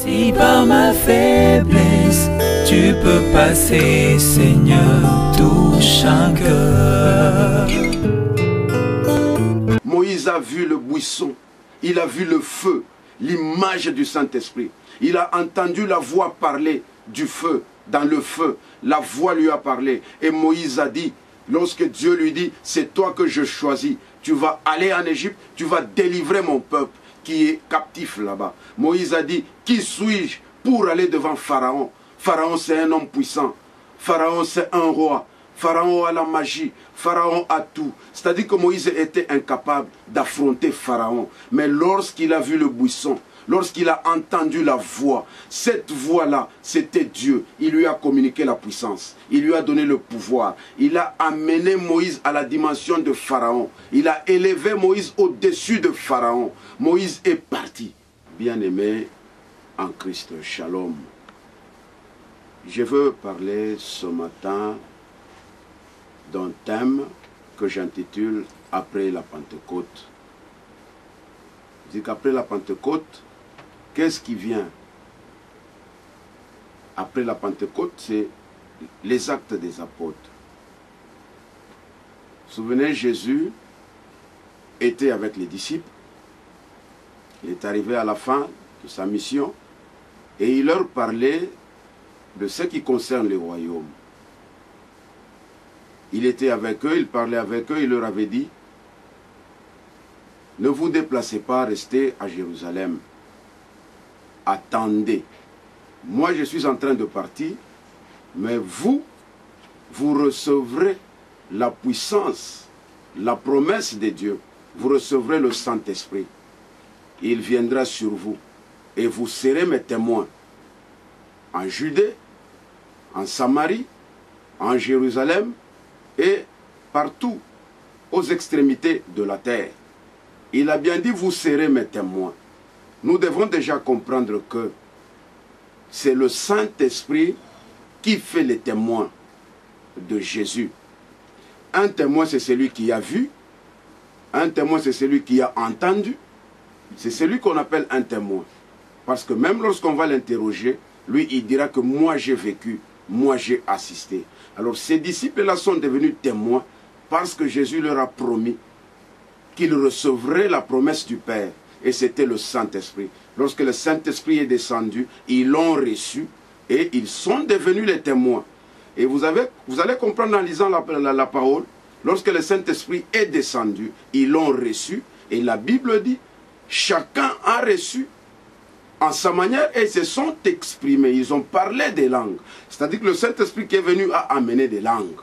Si par ma faiblesse, tu peux passer, Seigneur, touche un cœur. Moïse a vu le buisson, il a vu le feu, l'image du Saint-Esprit. Il a entendu la voix parler du feu, dans le feu. La voix lui a parlé. Et Moïse a dit, lorsque Dieu lui dit, c'est toi que je choisis, tu vas aller en Égypte, tu vas délivrer mon peuple qui est captif là-bas. Moïse a dit, qui suis-je pour aller devant Pharaon? Pharaon, c'est un homme puissant. Pharaon, c'est un roi. Pharaon a la magie. Pharaon a tout. C'est-à-dire que Moïse était incapable d'affronter Pharaon. Mais lorsqu'il a vu le buisson, lorsqu'il a entendu la voix, cette voix-là, c'était Dieu. Il lui a communiqué la puissance. Il lui a donné le pouvoir. Il a amené Moïse à la dimension de Pharaon. Il a élevé Moïse au-dessus de Pharaon. Moïse est parti. Bien-aimé en Christ, shalom. Je veux parler ce matin d'un thème que j'intitule « Après la Pentecôte ». Je dis qu'après la Pentecôte, qu'est-ce qui vient? Après la Pentecôte, c'est les actes des apôtres. Vous vous souvenez, Jésus était avec les disciples. Il est arrivé à la fin de sa mission et il leur parlait de ce qui concerne le royaume. Il était avec eux, il parlait avec eux, il leur avait dit, ne vous déplacez pas, restez à Jérusalem. Attendez. Moi, je suis en train de partir, mais vous recevrez la puissance, la promesse de Dieu. Vous recevrez le Saint-Esprit. Il viendra sur vous et vous serez mes témoins en Judée, en Samarie, en Jérusalem et partout aux extrémités de la terre. Il a bien dit, vous serez mes témoins. Nous devons déjà comprendre que c'est le Saint-Esprit qui fait les témoins de Jésus. Un témoin, c'est celui qui a vu. Un témoin, c'est celui qui a entendu. C'est celui qu'on appelle un témoin. Parce que même lorsqu'on va l'interroger, lui, il dira que moi, j'ai vécu, moi, j'ai assisté. Alors, ces disciples-là sont devenus témoins parce que Jésus leur a promis qu'ils recevraient la promesse du Père. Et c'était le Saint-Esprit. Lorsque le Saint-Esprit est descendu, ils l'ont reçu et ils sont devenus les témoins. Et vous allez comprendre en lisant la parole, lorsque le Saint-Esprit est descendu, ils l'ont reçu. Et la Bible dit, chacun a reçu en sa manière et se sont exprimés. Ils ont parlé des langues. C'est-à-dire que le Saint-Esprit qui est venu a amené des langues.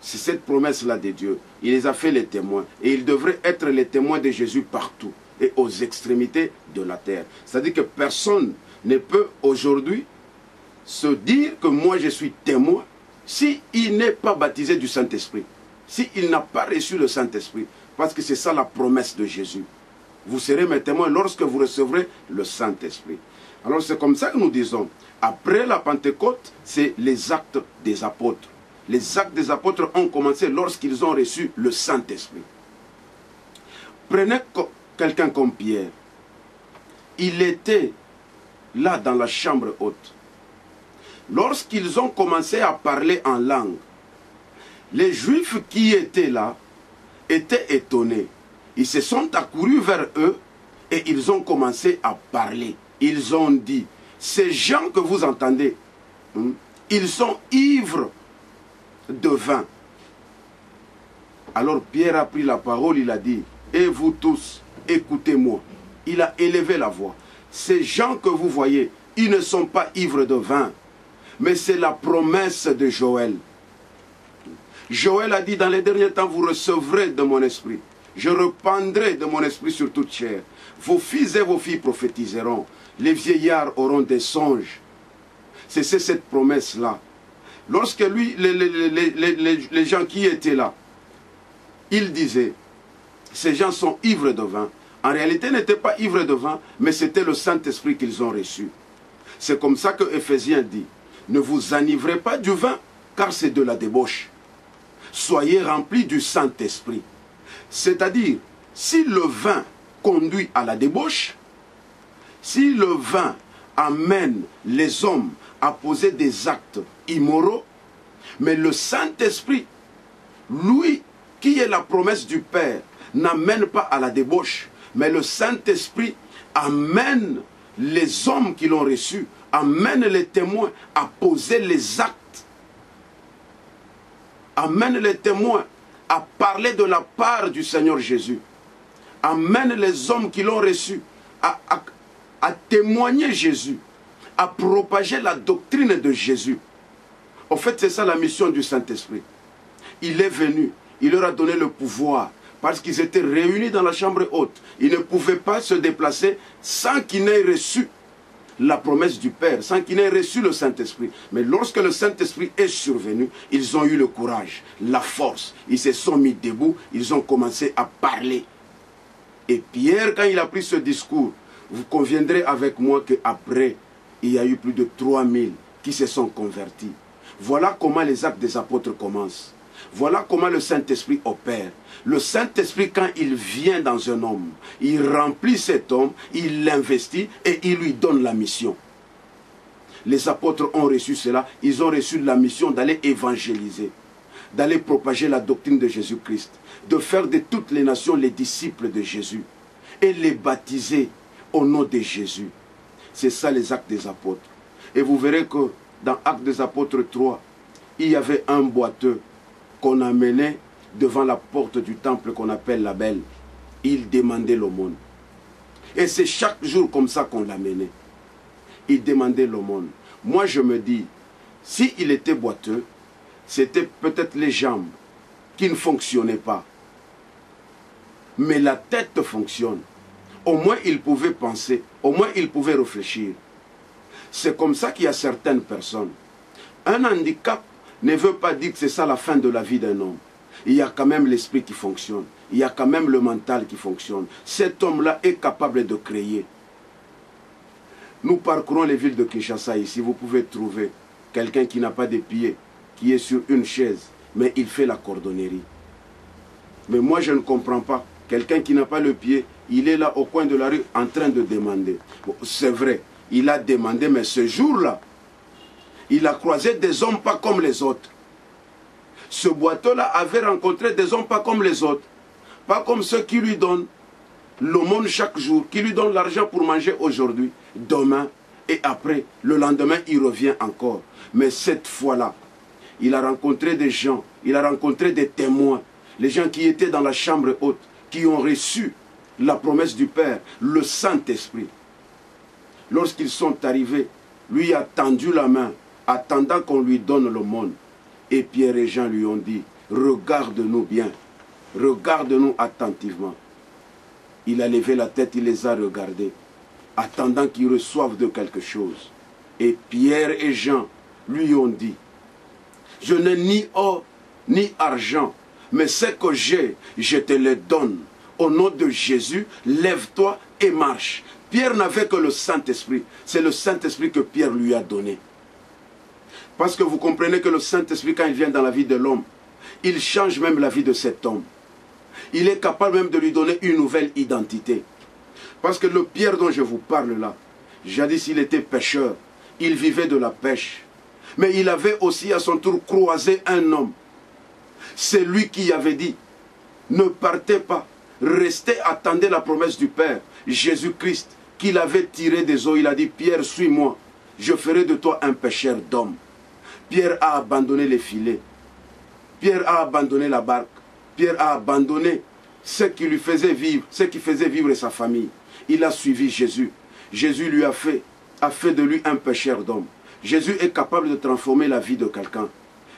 C'est cette promesse-là de Dieu. Il les a fait les témoins. Et ils devraient être les témoins de Jésus partout et aux extrémités de la terre. C'est-à-dire que personne ne peut aujourd'hui se dire que moi je suis témoin s'il n'est pas baptisé du Saint-Esprit. S'il n'a pas reçu le Saint-Esprit. Parce que c'est ça la promesse de Jésus. Vous serez mes témoins lorsque vous recevrez le Saint-Esprit. Alors c'est comme ça que nous disons, après la Pentecôte, c'est les actes des apôtres. Les actes des apôtres ont commencé lorsqu'ils ont reçu le Saint-Esprit. Prenez quelqu'un comme Pierre. Il était là dans la chambre haute. Lorsqu'ils ont commencé à parler en langue, les Juifs qui étaient là étaient étonnés. Ils se sont accourus vers eux et ils ont commencé à parler. Ils ont dit, ces gens que vous entendez, ils sont ivres de vin. Alors Pierre a pris la parole, il a dit, et vous tous, écoutez-moi. Il a élevé la voix. Ces gens que vous voyez, ils ne sont pas ivres de vin, mais c'est la promesse de Joël. Joël a dit, dans les derniers temps, vous recevrez de mon esprit. Je répandrai de mon esprit sur toute chair. Vos fils et vos filles prophétiseront. Les vieillards auront des songes. C'est cette promesse-là. Lorsque lui, les gens qui étaient là, ils disaient, ces gens sont ivres de vin. En réalité, ils n'étaient pas ivres de vin, mais c'était le Saint-Esprit qu'ils ont reçu. C'est comme ça que Éphésiens dit, ne vous enivrez pas du vin, car c'est de la débauche. Soyez remplis du Saint-Esprit. C'est-à-dire, si le vin conduit à la débauche, Si le vin amène les hommes à poser des actes immoraux, mais le Saint-Esprit, lui, qui est la promesse du Père, n'amène pas à la débauche, mais le Saint-Esprit amène les hommes qui l'ont reçu, amène les témoins à poser les actes, amène les témoins à parler de la part du Seigneur Jésus, amène les hommes qui l'ont reçu à témoigner Jésus, à propager la doctrine de Jésus. En fait, c'est ça la mission du Saint-Esprit. Il est venu, il leur a donné le pouvoir, parce qu'ils étaient réunis dans la chambre haute. Ils ne pouvaient pas se déplacer sans qu'ils n'aient reçu la promesse du Père, sans qu'ils n'aient reçu le Saint-Esprit. Mais lorsque le Saint-Esprit est survenu, ils ont eu le courage, la force. Ils se sont mis debout, ils ont commencé à parler. Et Pierre, quand il a pris ce discours, vous conviendrez avec moi qu'après, il y a eu plus de 3000 qui se sont convertis. Voilà comment les actes des apôtres commencent. Voilà comment le Saint-Esprit opère. Le Saint-Esprit, quand il vient dans un homme, il remplit cet homme, il l'investit et il lui donne la mission. Les apôtres ont reçu cela. Ils ont reçu la mission d'aller évangéliser, d'aller propager la doctrine de Jésus-Christ, de faire de toutes les nations les disciples de Jésus et les baptiser au nom de Jésus. C'est ça les actes des apôtres. Et vous verrez que dans Actes des apôtres 3, il y avait un boiteux qu'on amenait devant la porte du temple qu'on appelle la Belle. Il demandait l'aumône. Et c'est chaque jour comme ça qu'on l'amenait. Il demandait l'aumône. Moi je me dis, s'il était boiteux, c'était peut-être les jambes qui ne fonctionnaient pas. Mais la tête fonctionne. Au moins il pouvait penser, au moins il pouvait réfléchir. C'est comme ça qu'il y a certaines personnes. Un handicap ne veut pas dire que c'est ça la fin de la vie d'un homme. Il y a quand même l'esprit qui fonctionne. Il y a quand même le mental qui fonctionne. Cet homme-là est capable de créer. Nous parcourons les villes de Kinshasa ici. Vous pouvez trouver quelqu'un qui n'a pas de pieds, qui est sur une chaise, mais il fait la cordonnerie. Mais moi, je ne comprends pas. Quelqu'un qui n'a pas le pied, il est là au coin de la rue en train de demander. Bon, c'est vrai, il a demandé, mais ce jour-là, il a croisé des hommes pas comme les autres. Ce boiteux-là avait rencontré des hommes pas comme les autres. Pas comme ceux qui lui donnent l'aumône chaque jour, qui lui donnent l'argent pour manger aujourd'hui, demain et après. Le lendemain, il revient encore. Mais cette fois-là, il a rencontré des gens, il a rencontré des témoins, les gens qui étaient dans la chambre haute, qui ont reçu la promesse du Père, le Saint-Esprit. Lorsqu'ils sont arrivés, lui a tendu la main, attendant qu'on lui donne l'aumône. Et Pierre et Jean lui ont dit, regarde-nous bien, regarde-nous attentivement. Il a levé la tête, il les a regardés, attendant qu'ils reçoivent de quelque chose. Et Pierre et Jean lui ont dit, je n'ai ni or ni argent, mais ce que j'ai, je te le donne. Au nom de Jésus, lève-toi et marche. Pierre n'avait que le Saint-Esprit. C'est le Saint-Esprit que Pierre lui a donné. Parce que vous comprenez que le Saint-Esprit, quand il vient dans la vie de l'homme, il change même la vie de cet homme. Il est capable même de lui donner une nouvelle identité. Parce que le Pierre dont je vous parle là, jadis il était pêcheur, il vivait de la pêche. Mais il avait aussi à son tour croisé un homme. C'est lui qui avait dit, ne partez pas, restez, attendez la promesse du Père, Jésus-Christ, qu'il avait tiré des eaux. Il a dit, Pierre, suis-moi, je ferai de toi un pêcheur d'hommes. Pierre a abandonné les filets. Pierre a abandonné la barque. Pierre a abandonné ce qui lui faisait vivre, ce qui faisait vivre sa famille. Il a suivi Jésus. Jésus lui a fait de lui un pêcheur d'hommes. Jésus est capable de transformer la vie de quelqu'un.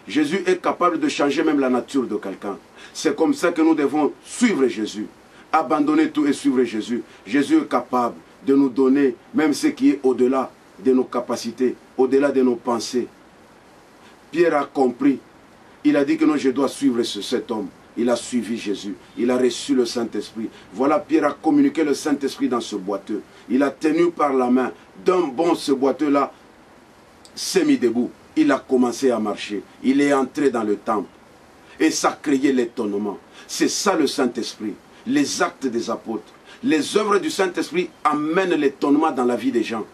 Jésus est capable de changer même la nature de quelqu'un. C'est comme ça que nous devons suivre Jésus. Abandonner tout et suivre Jésus. Jésus est capable de nous donner même ce qui est au-delà de nos capacités, au-delà de nos pensées. Pierre a compris. Il a dit que non, je dois suivre cet homme. Il a suivi Jésus. Il a reçu le Saint-Esprit. Voilà, Pierre a communiqué le Saint-Esprit dans ce boiteux. Il a tenu par la main. D'un bond, ce boiteux-là s'est mis debout. Il a commencé à marcher. Il est entré dans le temple. Et ça a créé l'étonnement. C'est ça le Saint-Esprit. Les actes des apôtres. Les œuvres du Saint-Esprit amènent l'étonnement dans la vie des gens.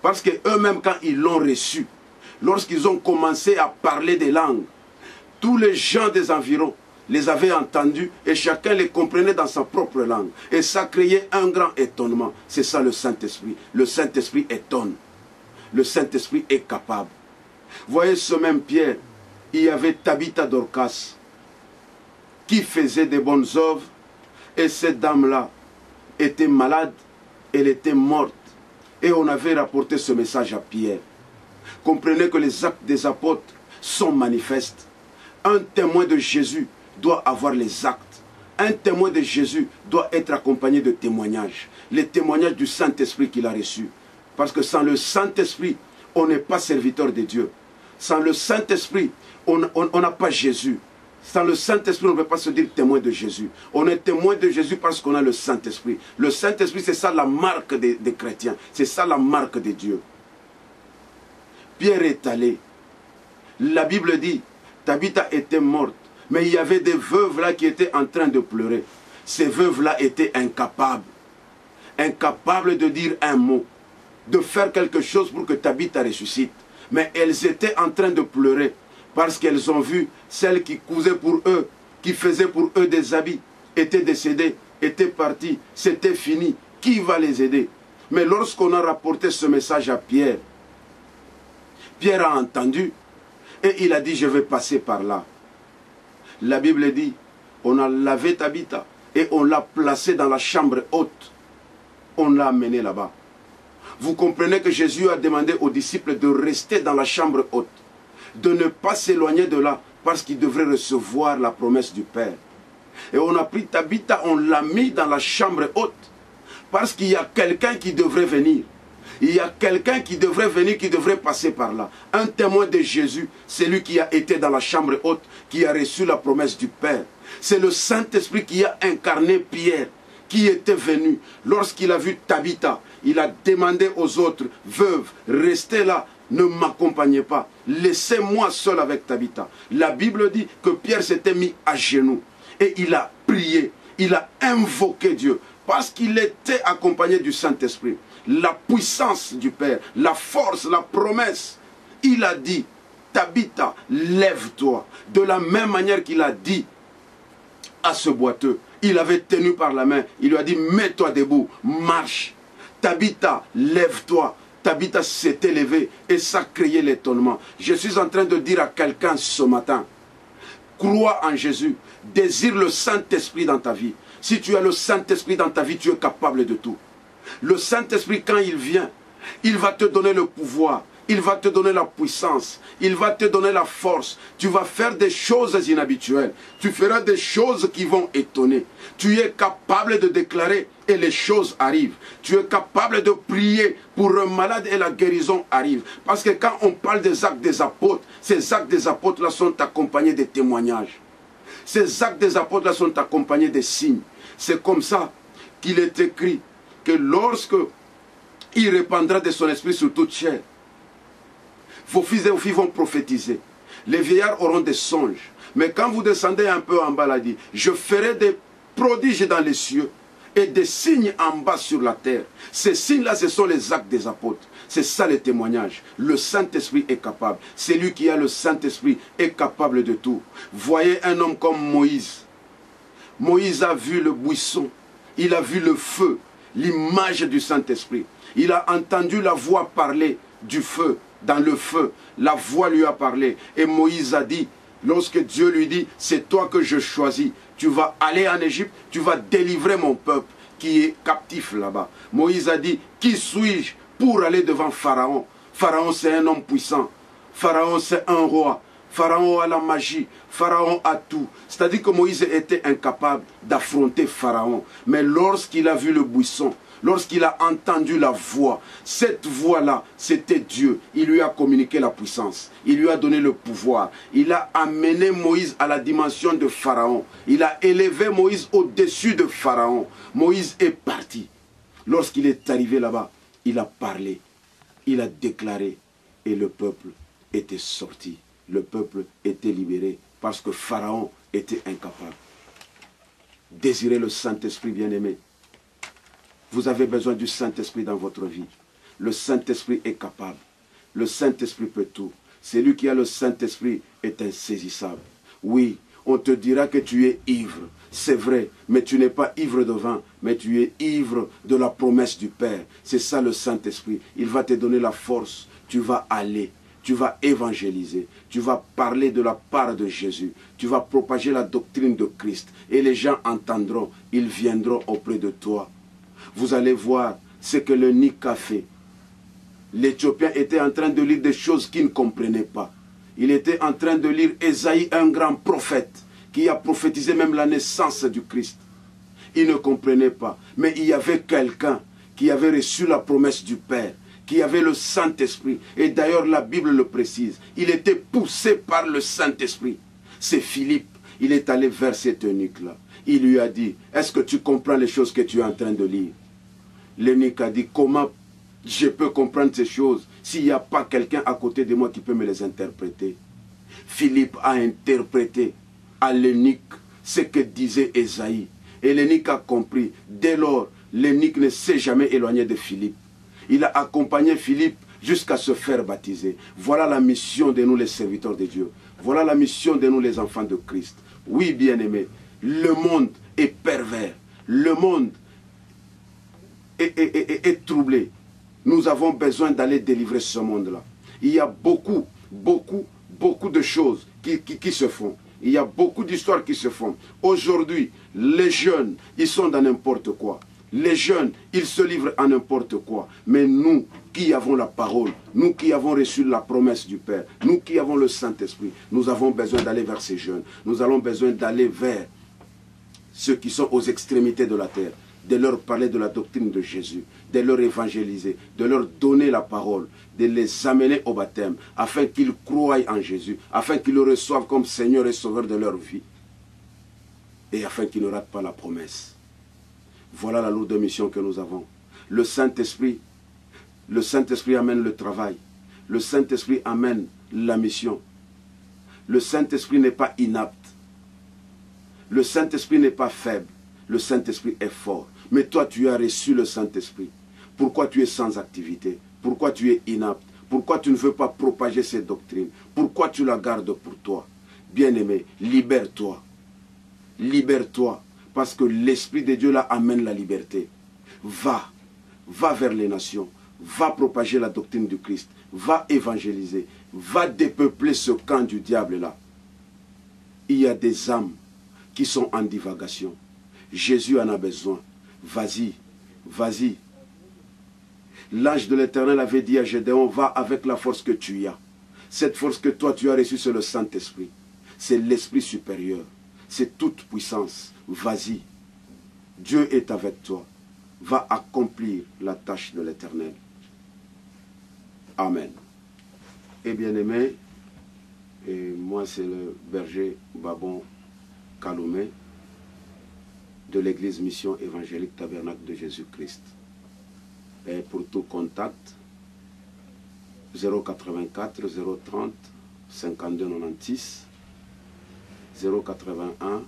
Parce qu'eux-mêmes, quand ils l'ont reçu, lorsqu'ils ont commencé à parler des langues, tous les gens des environs les avaient entendus et chacun les comprenait dans sa propre langue. Et ça créait un grand étonnement. C'est ça le Saint-Esprit. Le Saint-Esprit étonne. Le Saint-Esprit est capable. Voyez ce même Pierre, il y avait Tabitha Dorcas qui faisait des bonnes œuvres et cette dame-là était malade, elle était morte. Et on avait rapporté ce message à Pierre. Comprenez que les actes des apôtres sont manifestes. Un témoin de Jésus doit avoir les actes. Un témoin de Jésus doit être accompagné de témoignages. Les témoignages du Saint-Esprit qu'il a reçu. Parce que sans le Saint-Esprit, on n'est pas serviteur de Dieu. Sans le Saint-Esprit, on n'a pas Jésus. Sans le Saint-Esprit, on ne peut pas se dire témoin de Jésus. On est témoin de Jésus parce qu'on a le Saint-Esprit. Le Saint-Esprit, c'est ça la marque des chrétiens. C'est ça la marque de Dieu. Pierre est allé. La Bible dit, Tabitha était morte. Mais il y avait des veuves là qui étaient en train de pleurer. Ces veuves-là étaient incapables. Incapables de dire un mot. De faire quelque chose pour que Tabitha ressuscite. Mais elles étaient en train de pleurer. Parce qu'elles ont vu celle qui cousait pour eux, qui faisait pour eux des habits, était décédée, était partie, c'était fini. Qui va les aider? Mais lorsqu'on a rapporté ce message à Pierre, Pierre a entendu et il a dit, je vais passer par là. La Bible dit, on a lavé Tabitha et on l'a placée dans la chambre haute. On l'a amenée là-bas. Vous comprenez que Jésus a demandé aux disciples de rester dans la chambre haute, de ne pas s'éloigner de là, parce qu'ils devraient recevoir la promesse du Père. Et on a pris Tabitha, on l'a mis dans la chambre haute, parce qu'il y a quelqu'un qui devrait venir. Il y a quelqu'un qui devrait venir, qui devrait passer par là. Un témoin de Jésus, c'est lui qui a été dans la chambre haute, qui a reçu la promesse du Père. C'est le Saint-Esprit qui a incarné Pierre, qui était venu. Lorsqu'il a vu Tabitha, il a demandé aux autres veuves, restez là, ne m'accompagnez pas, laissez-moi seul avec Tabitha. La Bible dit que Pierre s'était mis à genoux et il a prié, il a invoqué Dieu, parce qu'il était accompagné du Saint-Esprit. La puissance du Père, la force, la promesse. Il a dit, Tabitha, lève-toi. De la même manière qu'il a dit à ce boiteux, il avait tenu par la main, il lui a dit, mets-toi debout, marche. Tabitha, lève-toi. Tabitha s'est élevée et ça créait l'étonnement. Je suis en train de dire à quelqu'un ce matin, crois en Jésus, désire le Saint-Esprit dans ta vie. Si tu as le Saint-Esprit dans ta vie, tu es capable de tout. Le Saint-Esprit, quand il vient, il va te donner le pouvoir, il va te donner la puissance, il va te donner la force. Tu vas faire des choses inhabituelles, tu feras des choses qui vont étonner. Tu es capable de déclarer et les choses arrivent. Tu es capable de prier pour un malade et la guérison arrive. Parce que quand on parle des actes des apôtres, ces actes des apôtres-là sont accompagnés des témoignages. Ces actes des apôtres-là sont accompagnés des signes. C'est comme ça qu'il est écrit que lorsque il répandra de son esprit sur toute chair, vos fils et vos filles vont prophétiser. Les vieillards auront des songes. Mais quand vous descendez un peu en bas, là dit, je ferai des prodiges dans les cieux et des signes en bas sur la terre. Ces signes-là, ce sont les actes des apôtres. C'est ça le témoignage. Le Saint-Esprit est capable. Celui qui a le Saint-Esprit est capable de tout. Voyez un homme comme Moïse. Moïse a vu le buisson. Il a vu le feu. L'image du Saint-Esprit. Il a entendu la voix parler du feu, dans le feu. La voix lui a parlé. Et Moïse a dit, lorsque Dieu lui dit, c'est toi que je choisis, tu vas aller en Égypte, tu vas délivrer mon peuple qui est captif là-bas. Moïse a dit, qui suis-je pour aller devant Pharaon? Pharaon, c'est un homme puissant. Pharaon, c'est un roi. Pharaon a la magie, Pharaon a tout. C'est-à-dire que Moïse était incapable d'affronter Pharaon. Mais lorsqu'il a vu le buisson, lorsqu'il a entendu la voix, cette voix-là, c'était Dieu. Il lui a communiqué la puissance. Il lui a donné le pouvoir. Il a amené Moïse à la dimension de Pharaon. Il a élevé Moïse au-dessus de Pharaon. Moïse est parti. Lorsqu'il est arrivé là-bas, il a parlé. Il a déclaré. Et le peuple était sorti. Le peuple était libéré parce que Pharaon était incapable. Désirez le Saint-Esprit bien-aimé. Vous avez besoin du Saint-Esprit dans votre vie. Le Saint-Esprit est capable. Le Saint-Esprit peut tout. Celui qui a le Saint-Esprit est insaisissable. Oui, on te dira que tu es ivre. C'est vrai, mais tu n'es pas ivre de vin, mais tu es ivre de la promesse du Père. C'est ça le Saint-Esprit. Il va te donner la force. Tu vas aller. Tu vas évangéliser. Tu vas parler de la part de Jésus. Tu vas propager la doctrine de Christ. Et les gens entendront. Ils viendront auprès de toi. Vous allez voir ce que le Nik a fait. L'Éthiopien était en train de lire des choses qu'il ne comprenait pas. Il était en train de lire Ésaïe, un grand prophète, qui a prophétisé même la naissance du Christ. Il ne comprenait pas. Mais il y avait quelqu'un qui avait reçu la promesse du Père, qui avait le Saint-Esprit. Et d'ailleurs, la Bible le précise. Il était poussé par le Saint-Esprit. C'est Philippe. Il est allé vers cet eunuque-là. Il lui a dit, est-ce que tu comprends les choses que tu es en train de lire? L'eunuque a dit, comment je peux comprendre ces choses s'il n'y a pas quelqu'un à côté de moi qui peut me les interpréter? Philippe a interprété à l'eunuque ce que disait Ésaïe. Et l'eunuque a compris. Dès lors, l'eunuque ne s'est jamais éloigné de Philippe. Il a accompagné Philippe jusqu'à se faire baptiser. Voilà la mission de nous les serviteurs de Dieu. Voilà la mission de nous les enfants de Christ. Oui, bien-aimés, le monde est pervers. Le monde est troublé. Nous avons besoin d'aller délivrer ce monde-là. Il y a beaucoup de choses qui se font. Il y a beaucoup d'histoires qui se font. Aujourd'hui, les jeunes, ils sont dans n'importe quoi. Les jeunes, ils se livrent à n'importe quoi. Mais nous qui avons la parole, nous qui avons reçu la promesse du Père, nous qui avons le Saint-Esprit, nous avons besoin d'aller vers ces jeunes. Nous avons besoin d'aller vers ceux qui sont aux extrémités de la terre, de leur parler de la doctrine de Jésus, de leur évangéliser, de leur donner la parole, de les amener au baptême, afin qu'ils croient en Jésus, afin qu'ils le reçoivent comme Seigneur et Sauveur de leur vie, et afin qu'ils ne ratent pas la promesse. Voilà la lourde mission que nous avons. Le Saint-Esprit amène le travail. Le Saint-Esprit amène la mission. Le Saint-Esprit n'est pas inapte. Le Saint-Esprit n'est pas faible. Le Saint-Esprit est fort. Mais toi, tu as reçu le Saint-Esprit. Pourquoi tu es sans activité? Pourquoi tu es inapte? Pourquoi tu ne veux pas propager ces doctrines? Pourquoi tu la gardes pour toi? Bien-aimé, libère-toi. Libère-toi. Parce que l'Esprit de Dieu là amène la liberté. Va vers les nations. Va propager la doctrine du Christ. Va évangéliser. Va dépeupler ce camp du diable là. Il y a des âmes qui sont en divagation. Jésus en a besoin. Vas-y, vas-y. L'ange de l'Éternel avait dit à Gédéon, va avec la force que tu as. Cette force que toi tu as reçue, c'est le Saint-Esprit. C'est l'Esprit supérieur. C'est toute puissance. Vas-y. Dieu est avec toi. Va accomplir la tâche de l'Éternel. Amen. Et bien aimé, et moi c'est le berger Babon Kaloumé de l'église Mission Évangélique Tabernacle de Jésus-Christ. Et pour tout contact, 084 030 52 96 081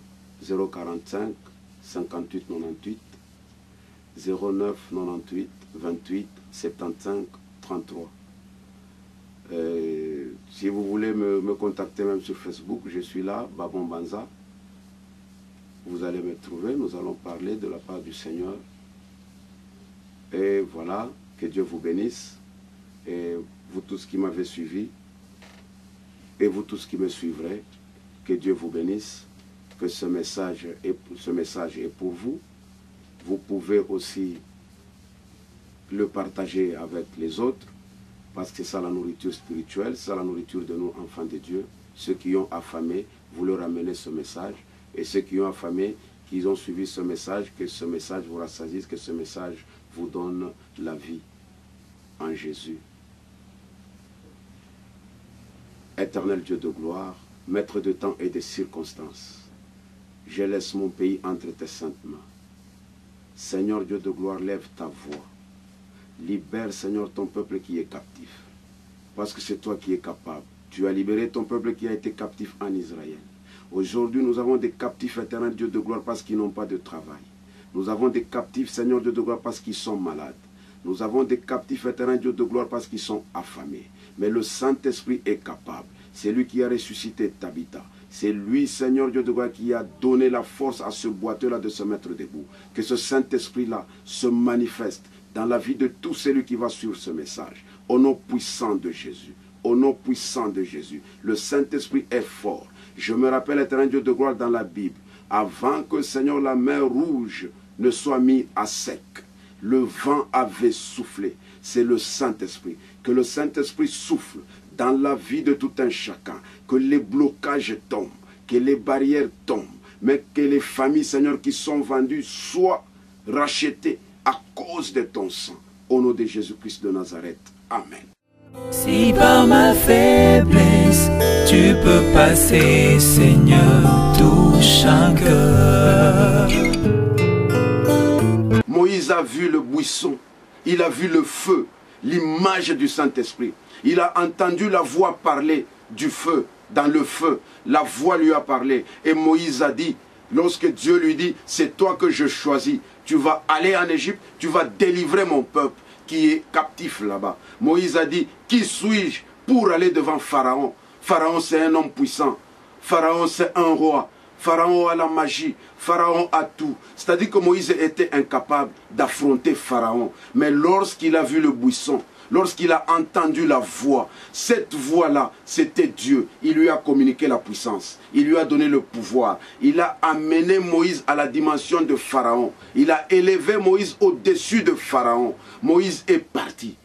045 58 98 09 98 28 75 33. Si vous voulez me contacter même sur Facebook, je suis là, Babon Banza. Vous allez me trouver, nous allons parler de la part du Seigneur. Et voilà, que Dieu vous bénisse. Et vous tous qui m'avez suivi, et vous tous qui me suivrez, que Dieu vous bénisse. Que ce message est pour vous. Vous pouvez aussi le partager avec les autres, parce que c'est ça la nourriture spirituelle, c'est ça la nourriture de nous, enfants de Dieu. Ceux qui ont affamé, vous leur amenez ce message. Et ceux qui ont affamé, qui ont suivi ce message, que ce message vous rassasise, que ce message vous donne la vie en Jésus. Éternel Dieu de gloire, maître de temps et de circonstances, je laisse mon pays entre tes saintes mains. Seigneur Dieu de gloire, lève ta voix. Libère, Seigneur, ton peuple qui est captif. Parce que c'est toi qui es capable. Tu as libéré ton peuple qui a été captif en Israël. Aujourd'hui, nous avons des captifs, éternel Dieu de gloire, parce qu'ils n'ont pas de travail. Nous avons des captifs, Seigneur Dieu de gloire, parce qu'ils sont malades. Nous avons des captifs, éternel Dieu de gloire, parce qu'ils sont affamés. Mais le Saint-Esprit est capable. C'est lui qui a ressuscité Tabitha. C'est lui, Seigneur Dieu de gloire, qui a donné la force à ce boiteux-là de se mettre debout. Que ce Saint-Esprit-là se manifeste dans la vie de tout celui qui va suivre ce message. Au nom puissant de Jésus. Au nom puissant de Jésus. Le Saint-Esprit est fort. Je me rappelle, éternel Dieu de gloire, dans la Bible, avant que, Seigneur, la mer rouge ne soit mise à sec, le vent avait soufflé. C'est le Saint-Esprit. Que le Saint-Esprit souffle dans la vie de tout un chacun. Que les blocages tombent, que les barrières tombent, mais que les familles, Seigneur, qui sont vendues soient rachetées à cause de ton sang. Au nom de Jésus-Christ de Nazareth. Amen. Si par ma faiblesse tu peux passer, Seigneur, touche un cœur. Moïse a vu le buisson, il a vu le feu, l'image du Saint-Esprit. Il a entendu la voix parler du feu, dans le feu. La voix lui a parlé. Et Moïse a dit, lorsque Dieu lui dit, c'est toi que je choisis, tu vas aller en Égypte, tu vas délivrer mon peuple qui est captif là-bas. Moïse a dit, qui suis-je pour aller devant Pharaon? Pharaon, c'est un homme puissant. Pharaon, c'est un roi. Pharaon a la magie. Pharaon a tout. C'est-à-dire que Moïse était incapable d'affronter Pharaon. Mais lorsqu'il a vu le buisson, lorsqu'il a entendu la voix, cette voix-là, c'était Dieu. Il lui a communiqué la puissance. Il lui a donné le pouvoir. Il a amené Moïse à la dimension de Pharaon. Il a élevé Moïse au-dessus de Pharaon. Moïse est parti.